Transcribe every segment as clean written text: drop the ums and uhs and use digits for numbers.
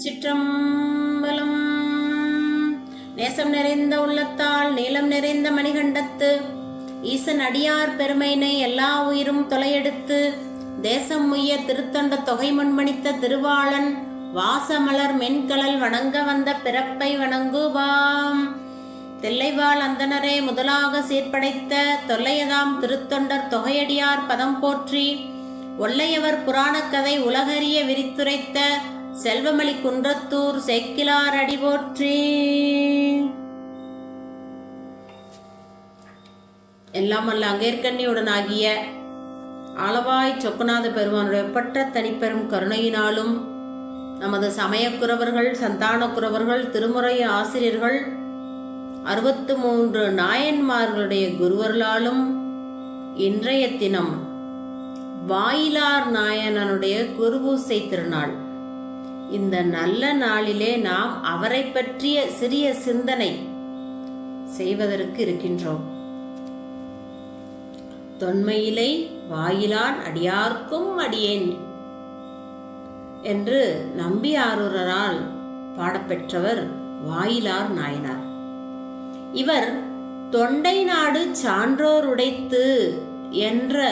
சிற்றம்பலம். நேசம் நிறைந்த உள்ளத்தால் நீளம் நிறைந்த மணிகண்டத்து ஈசன் அடியார் பெருமையினை எல்லா உயிரும் தொலையெடுத்து தேசம் முய்ய திருத்தொண்ட தொகை முன்மணித்த திருவாளன் வாசமலர் மென்கலல் வணங்க வந்த பிறப்பை வணங்குவாம். தில்லைவாழ் அந்தனரே முதலாக சீர்படைத்த தொல்லையதாம் திருத்தொண்டர் தொகையடியார் பதம் போற்றி ஒல்லையவர் புராணக்கதை உலகறிய விரித்துரைத்த செல்வமளி குன்றத்தூர் சேக்கிலார் அடி போற்றி. எல்லாம் அல்ல அங்கேற்கண்ணியுடனாகிய ஆலவாய் சொக்கநாத பெருமானுடைய பற்ற தனிப்பெரும் கருணையினாலும் நமது சமயக்குறவர்கள் சந்தானக்குறவர்கள் திருமுறை ஆசிரியர்கள் 63 நாயன்மார்களுடைய குருவர்களாலும் இன்றைய தினம் வாயிலார் நாயனனுடைய குருபூசை திருநாள். இந்த நல்ல நாளிலே நாம் அவரை பற்றிய சிறிய சிந்தனை செய்வதற்கு இருக்கின்றோம். தொன்மையிலே வாயிலான் அடியார்க்கும் அடியேன் என்று நம்பியாரூரரால் பாடப்பெற்றவர் வாயிலார் நாயனார். இவர் தொண்டை நாடு சான்றோர் உடைத்து என்ற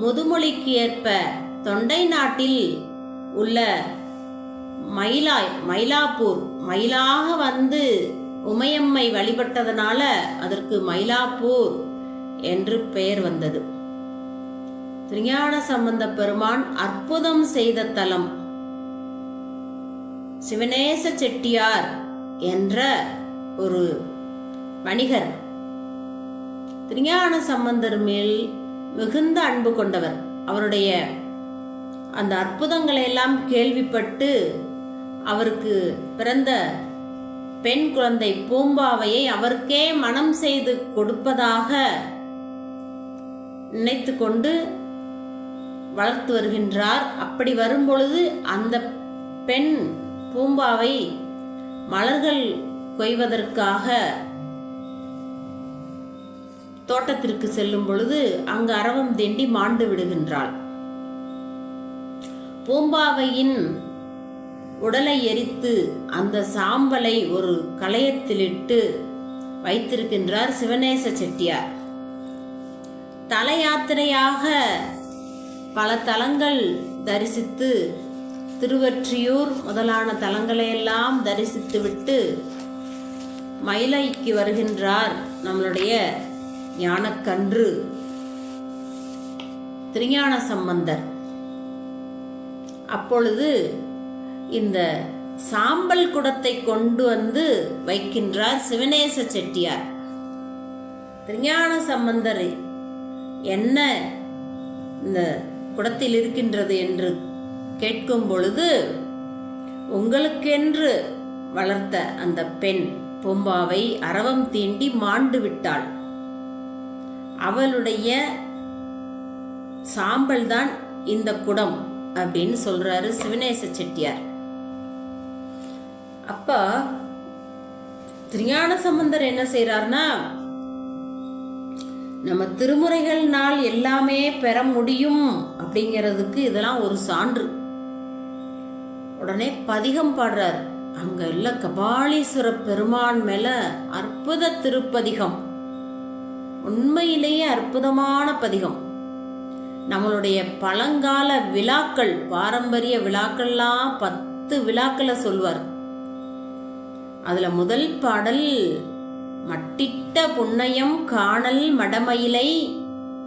முதுமொழிக்கு ஏற்ப தொண்டை நாட்டில் உள்ள மயிலாப்பூர் மயிலாக வந்து உமையம்மை வழிபட்டதனால அதற்கு மயிலாப்பூர் என்று பெயர் வந்தது. திருஞான சம்பந்த பெருமான் அற்புதம் செய்த தலம் சிவநேச செட்டியார் என்ற ஒரு வணிகர் திருஞான சம்பந்தர் மேல் மிகுந்த அன்பு கொண்டவர். அவருடைய அந்த அற்புதங்களை எல்லாம் கேள்விப்பட்டு அவருக்கு பிறந்த பெண் குழந்தை பூம்பாவையை அவருக்கே மனம் செய்து கொடுப்பதாக நினைத்து கொண்டு வளர்த்து வருகின்றார். அப்படி வரும்பொழுது அந்த பெண் பூம்பாவை மலர்கள் கொய்வதற்காக தோட்டத்திற்கு செல்லும் பொழுது அங்கு அரவம் தேண்டி மாண்டு விடுகின்றாள். பூம்பாவையின் உடலை எரித்து அந்த சாம்பலை ஒரு களையத்திலிட்டு வைத்திருக்கின்றார் சிவநேச செட்டியார். தல யாத்திரையாக பல தலங்கள் தரிசித்து திருவொற்றியூர் முதலான தலங்களையெல்லாம் தரிசித்து விட்டு மயிலைக்கு வருகின்றார் நம்மளுடைய ஞானக்கன்று திருஞான சம்பந்தர். அப்பொழுது இந்த சாம்பல் குடத்தை கொண்டு வந்து வைக்கின்றார் சிவநேச செட்டியார். திருஞான சம்பந்தர் என்ன இந்த குடத்தில் இருக்கின்றது என்று கேட்கும் பொழுது உங்களுக்கென்று வளர்த்த அந்த பெண் பூம்பாவை அரவம் தீண்டி மாண்டு விட்டாள். அவளுடைய சாம்பல் தான் இந்த குடம் அப்படின்னு சொல்றாரு சிவநேச செட்டியார். அப்ப திருஞான சம்பந்தர் என்ன செய்யறாருன்னா, நம்ம திருமுறைகள்னால் எல்லாமே பெற முடியும் அப்படிங்கிறதுக்கு இதெல்லாம் ஒரு சான்று. உடனே பதிகம் பாடுறார். அங்க இல்ல கபாலீஸ்வர பெருமான் மேல அற்புத திருப்பதிகம், உண்மையிலேயே அற்புதமான பதிகம். நம்மளுடைய பழங்கால விழாக்கள் பாரம்பரிய விழாக்கள்லாம் 10 விழாக்களை சொல்வார். அதுல முதல் பாடல் மட்டிட்ட புன்னையம் காணல் மடமயிலை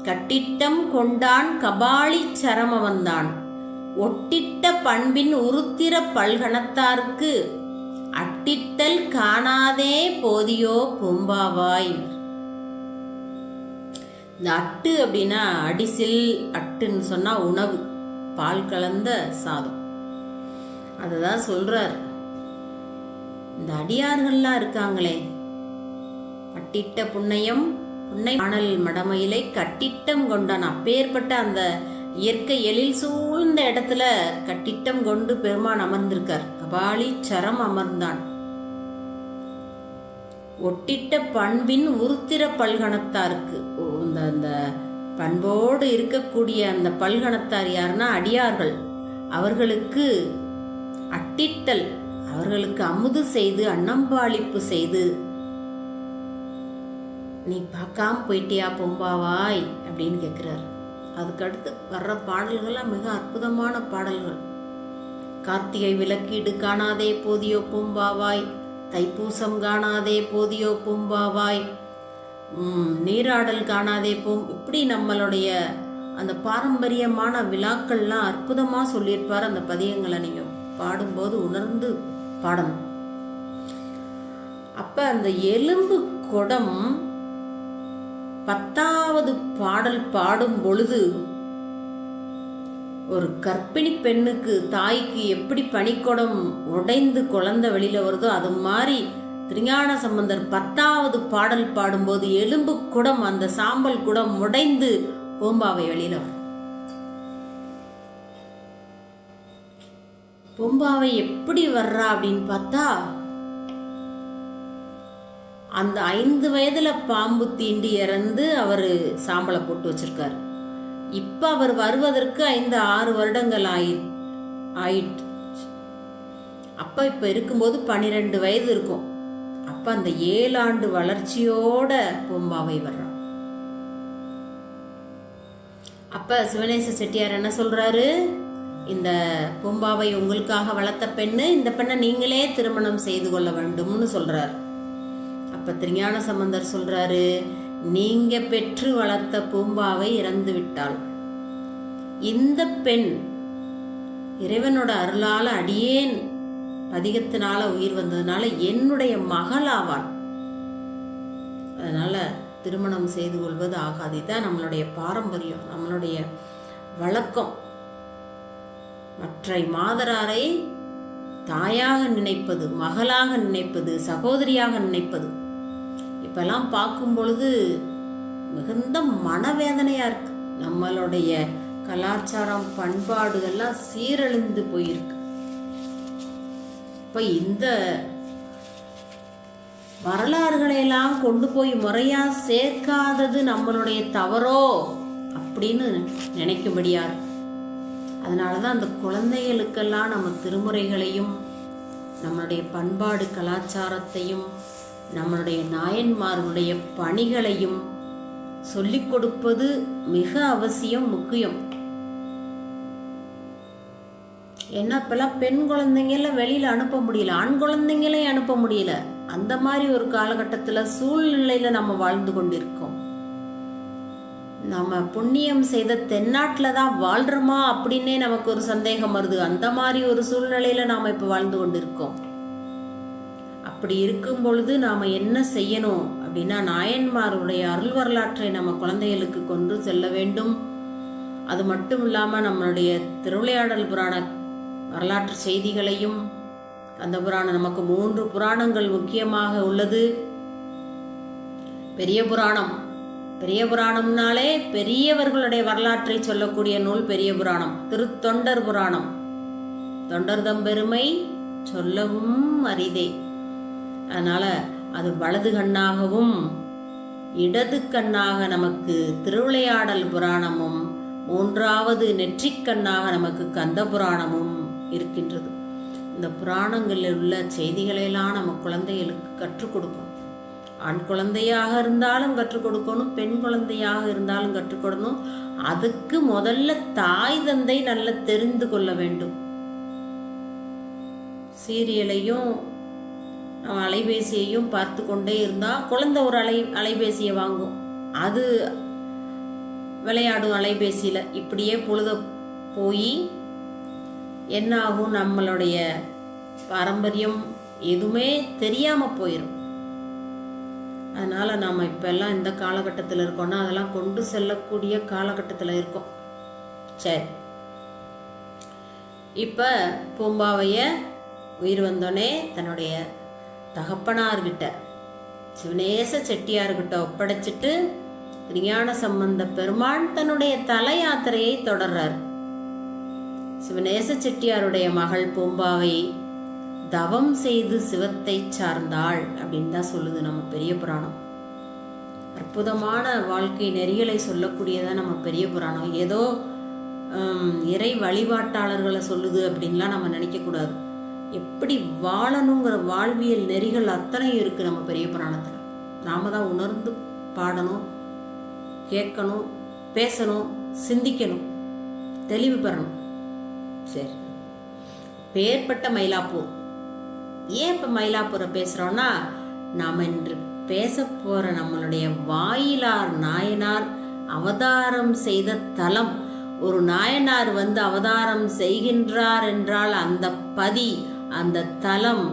கட்டிட்டம் கொண்டான் கபாலி சரம வந்தான் ஒட்டிட்ட பண்பின் உருத்திர பல்கணத்தார்க்கு அட்டிட்டல் காணாதே போதியோ பூம்பாவாய். இந்த அட்டு அப்படின்னா அடிசில், அட்டுன்னு சொன்னா உணவு, பால் கலந்த சாதம். அதுதான் சொல்றார். இந்த அடியார்கள்லாம் இருக்காங்களே, கட்டிட்ட புன்னையம் புன்னை காணல் மடமயிலை கட்டிட்டம் கொண்டான். அப்பேற்பட்ட அந்த இயற்கை எழில் சூழ்ந்த இடத்துல கட்டிட்டம் கொண்டு பெருமான் அமர்ந்திருக்கார். கபாலி சரம் அமர்ந்தான். ஒட்டிட்ட பண்பின் உருத்திர பல்கணத்தாருக்கு அந்த பண்போடு இருக்கக்கூடிய அந்த பல்கணத்தார் யாருன்னா அடியார்கள். அவர்களுக்கு அட்டிட்டல், அவர்களுக்கு அமுது செய்து அன்னம்பாளிப்பு செய்து, நீ பார்க்காம போயிட்டியா பூம்பாவாய் அப்படின்னு கேட்கிறார். அதுக்கு அடுத்து வர்ற பாடல்கள்லாம் மிக அற்புதமான பாடல்கள். கார்த்திகை விளக்கீடு காணாதே போதியோ பூம்பாவாய், தைப்பூசம் காணாதே போதியோ பூம்பாவாய், நீராடல் காணாதே இப்படி நம்மளுடைய அந்த பாரம்பரியமான விழாக்கள்லாம் அற்புதமாக சொல்லியிருப்பார். அந்த பதியங்களை நீங்கள் பாடும்போது உணர்ந்து பாடணும். அப்போ அந்த எலும்பு குடம் 10வது பாடல் பாடும் பொழுது ஒரு கர்ப்பிணி பெண்ணுக்கு, தாய்க்கு எப்படி பனிக்குடம் உடைந்து குழந்தை வெளியில வருதோ அது மாதிரி திருஞான சம்பந்தர் 10வது பாடல் பாடும்போது எலும்பு குடம், அந்த சாம்பல் குடம் உடைந்து பூம்பாவை வெளியில வரும். பூம்பாவை எப்படி வர்றா அப்படின்னு பார்த்தா, அந்த 5 வயதுல பாம்பு தீண்டி இறந்து அவர் சாம்பலை போட்டு வச்சிருக்காரு. இப்ப அவர் வருவதற்கு 5-6 வருடங்கள் ஆயிட்டு. அப்ப இப்ப இருக்கும்போது 12 வயது இருக்கும். அப்ப அந்த 7 ஆண்டு வளர்ச்சியோட பூம்பாவை வர்றான். அப்ப சிவநேச செட்டியார் என்ன சொல்றாரு, இந்த பூம்பாவை உங்களுக்காக வளர்த்த பெண்ணு, இந்த பெண்ணை நீங்களே திருமணம் செய்து கொள்ள வேண்டும்னு சொல்றாரு. அப்ப திருஞான சம்பந்தர் சொல்றாரு, நீங்க பெற்று வளர்த்த பூம்பாவை இறந்து விட்டாள். இந்த பெண் இறைவனோட அருளால அடியேன் பதிகத்தினால உயிர் வந்ததுனால என்னுடைய மகள் ஆவாள். அதனால திருமணம் செய்து கொள்வது ஆகாது. இதுதான் நம்மளுடைய பாரம்பரியம், நம்மளுடைய வழக்கம். மற்ற மாதராரை தாயாக நினைப்பது, மகளாக நினைப்பது, சகோதரியாக நினைப்பது இப்பெல்லாம் பார்க்கும் பொழுது மிகுந்த மனவேதனையா இருக்கு. நம்மளுடைய கலாச்சாரம், பண்பாடுகள்லாம் சீரழிந்து போயிருக்கு. இப்ப இந்த வரலாறுகளையெல்லாம் கொண்டு போய் முறையா சேர்க்காதது நம்மளுடைய தவறோ அப்படின்னு நினைக்கும்படியா இருக்கு. அதனாலதான் அந்த குழந்தைகளுக்கெல்லாம் நம்ம திருமுறைகளையும் நம்மளுடைய பண்பாடு கலாச்சாரத்தையும் நம்மளுடைய நாயன்மார்களுடைய பணிகளையும் சொல்லிக் கொடுப்பது மிக அவசியம், முக்கியம். ஏன்னா இப்பெல்லாம் பெண் குழந்தைங்கள வெளியில அனுப்ப முடியல, ஆண் குழந்தைங்களையும் அனுப்ப முடியல. அந்த மாதிரி ஒரு காலகட்டத்துல சூழ்நிலையில நம்ம வாழ்ந்து கொண்டிருக்கோம். நம்ம புண்ணியம் செய்த தென்னாட்டில் தான் வாழ்றோமா அப்படின்னே நமக்கு ஒரு சந்தேகம் வருது. அந்த மாதிரி ஒரு சூழ்நிலையில நாம இப்ப வாழ்ந்து கொண்டிருக்கோம். அப்படி இருக்கும் பொழுது நாம என்ன செய்யணும் அப்படின்னா, நாயன்மாருடைய அருள் வரலாற்றை நம்ம குழந்தைகளுக்கு கொண்டு செல்ல வேண்டும். அது மட்டும் இல்லாம நம்மளுடைய திருவிளையாடல் புராண வரலாற்று செய்திகளையும், அந்த புராணம் நமக்கு 3 புராணங்கள் முக்கியமாக உள்ளது. பெரிய புராணம், பெரிய புராணம்னாலே பெரியவர்களுடைய வரலாற்றை சொல்லக்கூடிய நூல் பெரிய புராணம். திருத்தொண்டர் புராணம், தொண்டர் தம்பெருமை சொல்லவும் அரிதே. அதனால அது வலது கண்ணாகவும் இடது கண்ணாக நமக்கு திருவிளையாடல் புராணமும், 3வது நெற்றிக்கண்ணாக நமக்கு கந்த புராணமும் இருக்கின்றது. இந்த புராணங்களில் உள்ள செய்திகளையெல்லாம் நம்ம குழந்தைகளுக்கு கற்றுக் கொடுக்கணும். ஆண் குழந்தையாக இருந்தாலும் கற்றுக் கொடுக்கணும், பெண் குழந்தையாக இருந்தாலும் கற்றுக் கொடுக்கணும். அதுக்கு முதல்ல தாய் தந்தை நல்லா தெரிந்து கொள்ள வேண்டும். சீரியலையும் அலைபேசியையும் பார்த்து கொண்டே இருந்தா குழந்தை ஒரு அலைபேசியை வாங்கும், அது விளையாடும் அலைபேசியில. இப்படியே பொழுத போய் என்ன ஆகும், நம்மளுடைய பாரம்பரியம் எதுவுமே தெரியாம போயிடும். அதனால நம்ம இப்பெல்லாம் இந்த காலகட்டத்தில் இருக்கோம்னா அதெல்லாம் கொண்டு செல்லக்கூடிய காலகட்டத்தில் இருக்கோம். சரி, இப்ப பூம்பாவைய உயிர் வந்தோடனே தன்னுடைய தகப்பனார்கிட்ட சிவநேச செட்டியார்கிட்ட ஒப்படைச்சிட்டு திருஞான சம்பந்த பெருமான் தன்னுடைய தல யாத்திரையை தொடர்றார். சிவநேச செட்டியாருடைய மகள் பூம்பாவை தவம் செய்து சிவத்தை சார்ந்தாள் அப்படின்னு தான் சொல்லுது நம்ம பெரிய புராணம். அற்புதமான வாழ்க்கை நெறிகளை சொல்லக்கூடியதான் நம்ம பெரிய புராணம். ஏதோ இறை வழிபாட்டாளர்களை சொல்லுது அப்படின்லாம் நம்ம நினைக்க கூடாது. எப்படி வாழணுங்கிற வாழ்வியல் நெறிகள் அத்தனை இருக்கு நம்ம பெரிய புராணத்துல. நாம தான் உணர்ந்து பாடணும், கேட்கணும், பேசணும், சிந்திக்கணும், தெளிவு பெறணும். சரி, பேர்பட்ட மயிலாப்பூர். ஏன் இப்ப மயிலாப்பூரை பேசுறோம்னா, நாம் இன்று பேச போற நம்மளுடைய வாயிலார் நாயனார் அவதாரம் செய்த தலம். ஒரு நாயனார் அவதாரம் செய்கின்றார் என்றால் அந்த பதி, அந்த தலம்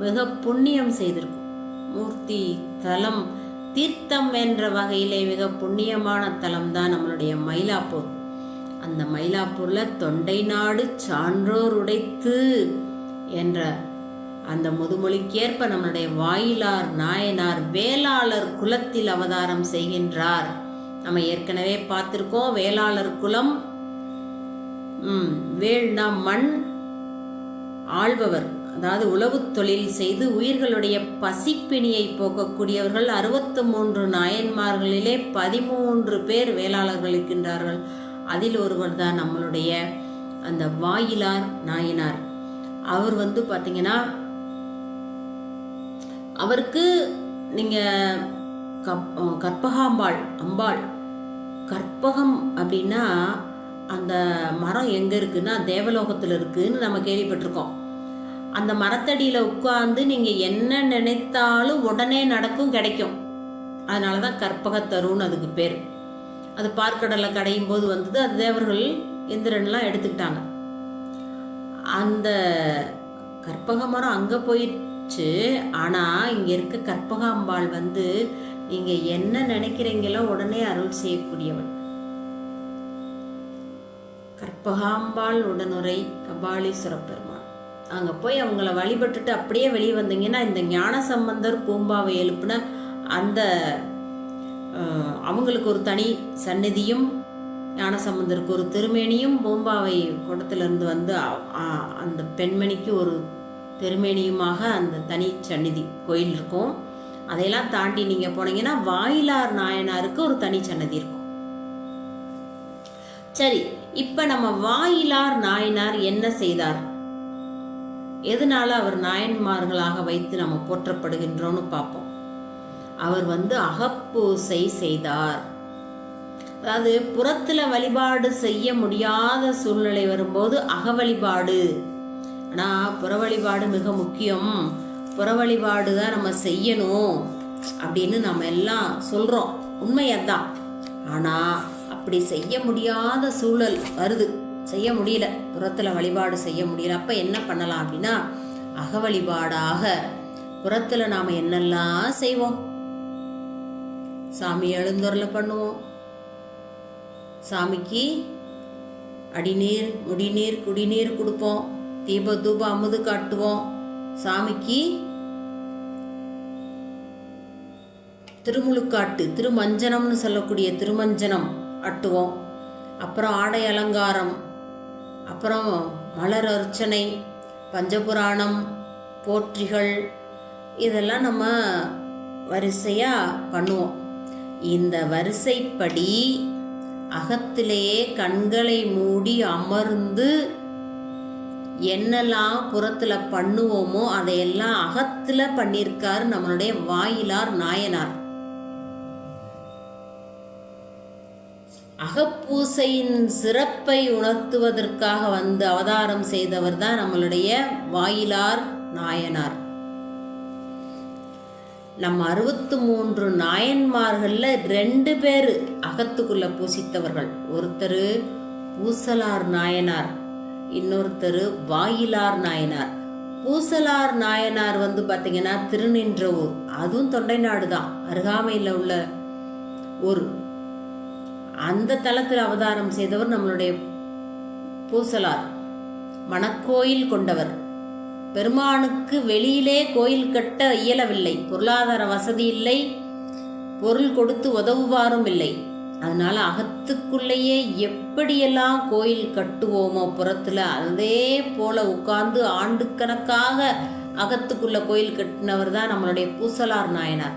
மிக புண்ணியம் செய்திருக்கும். மூர்த்தி தலம், தீர்த்தம் என்ற வகையிலே மிக புண்ணியமான தலம் தான் நம்மளுடைய மயிலாப்பூர். அந்த மயிலாப்பூர்ல தொண்டை நாடு சான்றோர் உடைத்து என்ற அந்த முதுமொழிக்கேற்ப நம்மளுடைய வாயிலார் நாயனார் வேளாளர் குலத்தில் அவதாரம் செய்கின்றார். நம்ம ஏற்கனவே பார்த்திருக்கோம். வேளாளர் குலம், வேள்னா மண் ஆள்பவர், அதாவது உழவு தொழில் செய்து உயிர்களுடைய பசிப்பிணியை போக்கக்கூடியவர்கள். 63 நாயன்மார்களிலே 13 பேர் வேளாளர்கள் இருக்கின்றார்கள். அதில் ஒருவர் தான் நம்மளுடைய அந்த வாயிலார் நாயனார். அவர் பார்த்தீங்கன்னா, அவருக்கு நீங்க கற்பகாம்பாள் அம்பாள். கற்பகம் அப்படின்னா அந்த மரம் எங்க இருக்குன்னா தேவலோகத்துல இருக்குன்னு நம்ம கேள்விப்பட்டிருக்கோம். அந்த மரத்தடியில உட்கார்ந்து நீங்க என்ன நினைத்தாலும் உடனே நடக்கும், கிடைக்கும். அதனாலதான் கற்பகத்தருன்னு அதுக்கு பேர். அது பார்க்கடலை கடையும் போது வந்தது. அது தேவர்கள் இந்திரன்லாம் எடுத்துக்கிட்டாங்க. அந்த கற்பக மரம் அங்க போயிடுச்சு. ஆனா இங்க இருக்க கற்பகாம்பாள் நீங்க என்ன நினைக்கிறீங்களோ உடனே அருள் செய்யக்கூடியவள். கற்பகாம்பாள் உடனுரை கபாலீஸ்வர பெருமாள். அங்க போய் அவங்கள வழிபட்டுட்டு அப்படியே வெளியே வந்தீங்கன்னா, இந்த ஞான சம்பந்தர் பூம்பாவை எழுப்புன அந்த அவங்களுக்கு ஒரு தனி சந்நிதியும், ஞானசம்பந்தருக்கு ஒரு திருமேனியும், பூம்பாவை குடத்திலிருந்து அந்த பெண்மணிக்கு ஒரு திருமேனியுமாக அந்த தனி சந்நிதி கோயில் இருக்கும். அதையெல்லாம் தாண்டி நீங்க போனீங்கன்னா வாயிலார் நாயனாருக்கு ஒரு தனி சன்னதி இருக்கும். சரி, இப்ப நம்ம வாயிலார் நாயனார் என்ன செய்தார், எதனால அவர் நாயன்மார்களாக வைத்து நம்ம போற்றப்படுகின்றோம்னு பார்ப்போம். அவர் அகப்பூசை செய்தார். அதாவது புறத்துல வழிபாடு செய்ய முடியாத சூழ்நிலை வரும்போது அக வழிபாடு. ஆனா புற வழிபாடு மிக முக்கியம், புற வழிபாடு தான் நம்ம செய்யணும் அப்படின்னு நம்ம எல்லாம் சொல்றோம். உண்மையதான். ஆனா அப்படி செய்ய முடியாத சூழல் வருது, செய்ய முடியல, புறத்துல வழிபாடு செய்ய முடியல. அப்ப என்ன பண்ணலாம் அப்படின்னா, அக வழிபாடாக புறத்துல நாம என்னெல்லாம் செய்வோம். சாமி எழுந்தொருளை பண்ணுவோம், சாமிக்கு அடிநீர் முடிநீர் குடிநீர் கொடுப்போம், தீப தூப அமுது காட்டுவோம், சாமிக்கு திருமுழுக்காட்டு திருமஞ்சனம்னு சொல்லக்கூடிய திருமஞ்சனம் அட்டுவோம். அப்புறம் ஆடை அலங்காரம், அப்புறம் மலர் அர்ச்சனை, பஞ்சபுராணம், போற்றிகள், இதெல்லாம் நம்ம வரிசையா பண்ணுவோம். இந்த வரிசைப்படி அகத்திலேயே கண்களை மூடி அமர்ந்து என்னெல்லாம் புறத்துல பண்ணுவோமோ அதையெல்லாம் அகத்துல பண்ணியிருக்காரு நம்மளுடைய வாயிலார் நாயனார். அகப்பூசையின் சிறப்பை உணர்த்துவதற்காக அவதாரம் செய்தவர் தான் நம்மளுடைய வாயிலார் நாயனார். நம்ம 63 நாயன்மார்கள்ல 2 பேர் அகத்துக்குள்ள பூசித்தவர்கள். ஒருத்தர் பூசலார் நாயனார், இன்னொருத்தர் வாயிலார் நாயனார். பூசலார் நாயனார் பாத்தீங்கன்னா திருநின்றவூர், அதுவும் தொண்டை நாடு தான், அருகாமையில் உள்ள ஊர். அந்த தலத்தில் அவதாரம் செய்தவர் நம்மளுடைய பூசலார். மணக்கோயில் கொண்டவர். பெருமானுக்கு வெளியிலே கோயில் கட்ட இயலவில்லை, பொருளாதார வசதி இல்லை, பொருள் கொடுத்து உதவுவாரும் இல்லை. அதனால அகத்துக்குள்ளேயே எப்படியெல்லாம் கோயில் கட்டுவோமோ புறத்துல அதே போல உட்கார்ந்து ஆண்டு கணக்காக அகத்துக்குள்ள கோயில் கட்டினவர் தான் நம்மளுடைய பூசலார் நாயனார்.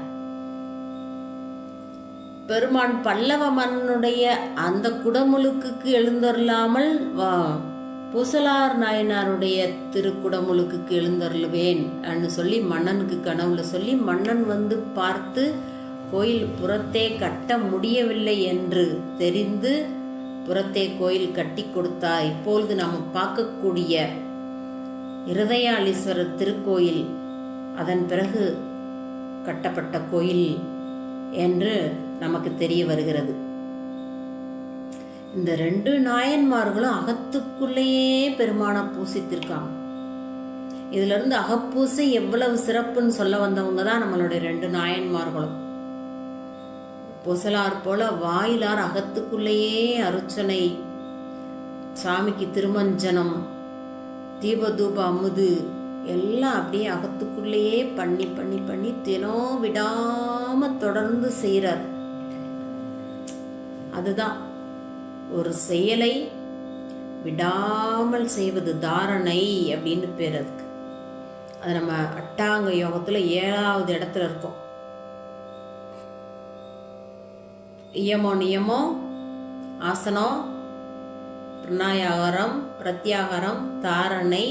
பெருமான் பல்லவ மன்னுடைய அந்த குடமுழுக்கு எழுந்தருளாமல் பூசலார் நாயனாருடைய திருக்குடமுழுக்கு எழுந்தருளுவேன் சொல்லி மன்னனுக்கு கனவுல சொல்லி மன்னன் வந்து பார்த்து கோயில் புறத்தே கட்ட முடியவில்லை என்று தெரிந்து புறத்தே கோயில் கட்டி கொடுத்தா. இப்பொழுது நாம் பார்க்கக்கூடிய இருதயாளீஸ்வரர் திருக்கோயில் அதன் பிறகு கட்டப்பட்ட கோயில் என்று நமக்கு தெரிய வருகிறது. இந்த 2 நாயன்மார்களும் அகத்துக்குள்ளேயே பெருமான பூசித்திருக்காங்க. இதுல இருந்து அகப்பூசை எவ்வளவு சிறப்புன்னு சொல்ல வந்தவங்க தான் நம்மளுடைய 2 நாயன்மார்களும். பூசலார் போல வாயிலார் அகத்துக்குள்ளேயே அர்ச்சனை, சாமிக்கு திருமஞ்சனம், தீபதூப அமுது எல்லாம் அப்படியே அகத்துக்குள்ளேயே பண்ணி பண்ணி பண்ணி தினம் விடாம தொடர்ந்து செய்யறார். அதுதான் ஒரு செயலை விடாமல் செய்வது தாரணை அப்படின்னு பேர் அதுக்கு. அது நம்ம அட்டாங்க யோகத்துல 7வது இடத்துல இருக்கோம். இயமோ நியமோ ஆசனம், பிரணாயாகாரம், பிரத்யாகாரம், தாரணை,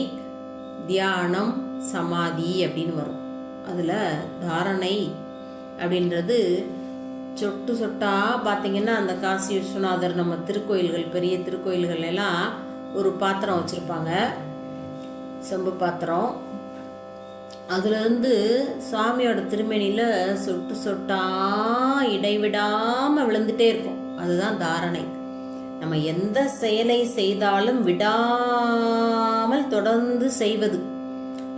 தியானம், சமாதி அப்படின்னு வரும். அதுல தாரணை அப்படின்றது சொட்டு சொட்டா பார்த்தீங்கன்னா அந்த காசி விஸ்வநாதர் நம்ம திருக்கோயில்கள் பெரிய திருக்கோயில்கள் எல்லாம் ஒரு பாத்திரம் வச்சிருப்பாங்க, செம்பு பாத்திரம். அதுலேருந்து சுவாமியோட திருமேனியில் சொட்டு சொட்டா இடைவிடாமல் விழுந்துட்டே இருக்கும். அதுதான் தாரணை. நம்ம எந்த செயலை செய்தாலும் விடாமல் தொடர்ந்து செய்வது.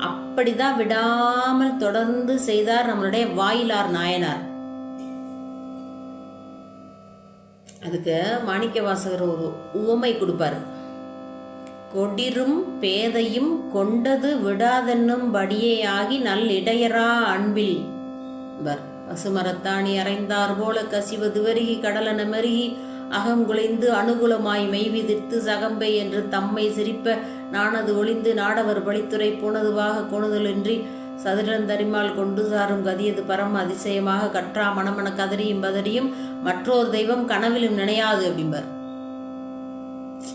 அப்படிதான் விடாமல் தொடர்ந்து செய்தார் நம்மளுடைய வாயிலார் நாயனார். அதுக்கு மாணிக்க வாசகர் ஒரு உவமை கொடுப்பாரு. கொடிரும் பேதையும் கொண்டது விடாதென்னும் படியே ஆகி நல் இடையரா அன்பில் பசுமரத்தாணி அறைந்தார் போல கசிவது வெறுகி கடலன மெருகி அகங்குலைந்து அனுகூலமாய் மெய்விதிர்த்து சகம்பை என்று தம்மை சிரிப்ப நானது ஒளிந்து நாடவர் பழித்துறை போனதுவாக கொணுதலின்றி சதுரந்தரிமால் கொண்டு சாரும் கதியது பரம அதிசயமாக கற்றா மணமன கதறியும் பதறியும் மற்றொரு தெய்வம் கனவிலும் நினையாது அப்படிம்பார்.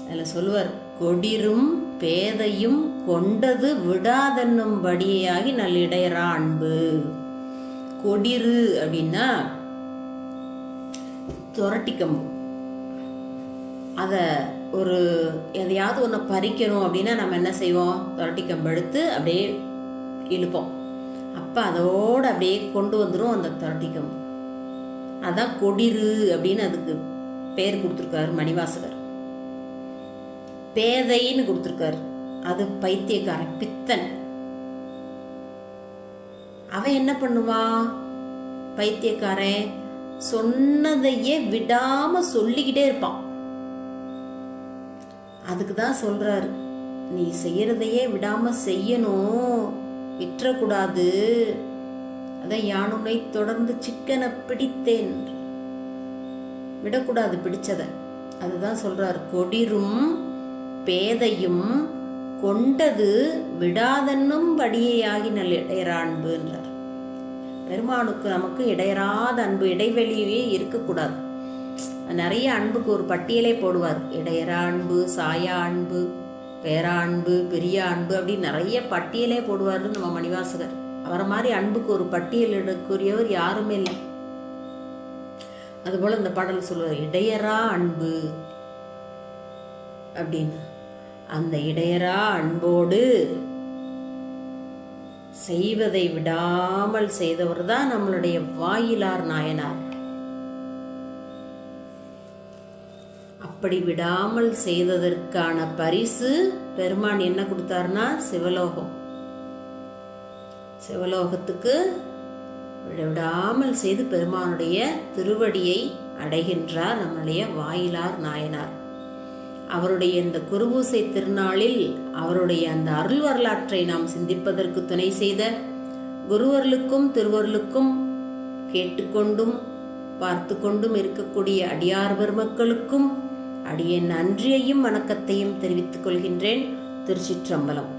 அதில் சொல்லுவார், கொடிரும் பேதையும் கொண்டது விடாதென்னும் படியாகி நல்லிடையரா அன்பு. கொடிரு அப்படின்னா துரட்டிக்கம்பு. அதை ஒரு எதையாவது ஒன்று பறிக்கணும் அப்படின்னா நம்ம என்ன செய்வோம், துரட்டிக்கம்பு எடுத்து அப்படியே இழுப்போம். அப்போ அதோடு அப்படியே கொண்டு வந்துடும் அந்த துரட்டிக்கம்பு. அதான் கொடிரு அப்படின்னு அதுக்கு பேர் கொடுத்துருக்காரு மணிவாசகர். பேதைன்னு கொடுத்துருக்காரு, அது பைத்தியக்காரன், பித்தன். அவன் என்ன பண்ணுவான், பைத்தியக்காரன் சொன்னதையே விடாம சொல்லிக்கிட்டே இருப்பான். அதுக்கு தான் சொல்றாரு, நீ செய்யறதையே விடாம செய்யணும், விட்டுறக்கூடாது. அதான் யானுனை தொடர்ந்து சிக்கனை பிடித்தேன், விடக்கூடாது பிடிச்சத. அதுதான் சொல்றாரு, கொடிரும் பேதையும் கொண்டது விடாதன்னும் படியே ஆகி நல்ல இடையரா அன்புன்றார். பெருமானுக்கு நமக்கு இடையராத அன்பு, இடைவெளியே இருக்கக்கூடாது. நிறைய அன்புக்கு ஒரு பட்டியலே போடுவார். இடையரா அன்பு, சாயா அன்பு, பேரா அன்பு, பெரிய அன்பு, அப்படின்னு நிறைய பட்டியலே போடுவார் நம்ம மணிவாசகர். அவரை மாதிரி அன்புக்கு ஒரு பட்டியலிடக்கூடியவர் யாருமே இல்லை. அதுபோல இந்த பாடல் சொல்லுவார், இடையரா அன்பு அப்படின்னு. அந்த இடையரா அன்போடு செய்வதை விடாமல் செய்தவர் தான் நம்மளுடைய வாயிலார் நாயனார். அப்படி விடாமல் செய்ததற்கான பரிசு பெருமான் என்ன கொடுத்தாருன்னா சிவலோகம். சிவலோகத்துக்கு விடாமல் செய்து பெருமானுடைய திருவடியை அடைகின்றார் நம்முடைய வாயிலார் நாயனார். அவருடைய இந்த குருபூசை திருநாளில் அவருடைய அந்த அருள் வரலாற்றை நாம் சிந்திப்பதற்கு துணை செய்த குருவர்களுக்கும் திருவர்களுக்கும் கேட்டுக்கொண்டும் பார்த்து கொண்டும் இருக்கக்கூடிய அடியார் பெருமக்களுக்கும் அடியேன் நன்றியையும் வணக்கத்தையும் தெரிவித்துக் கொள்கின்றேன். திருச்சிற்றம்பலம்.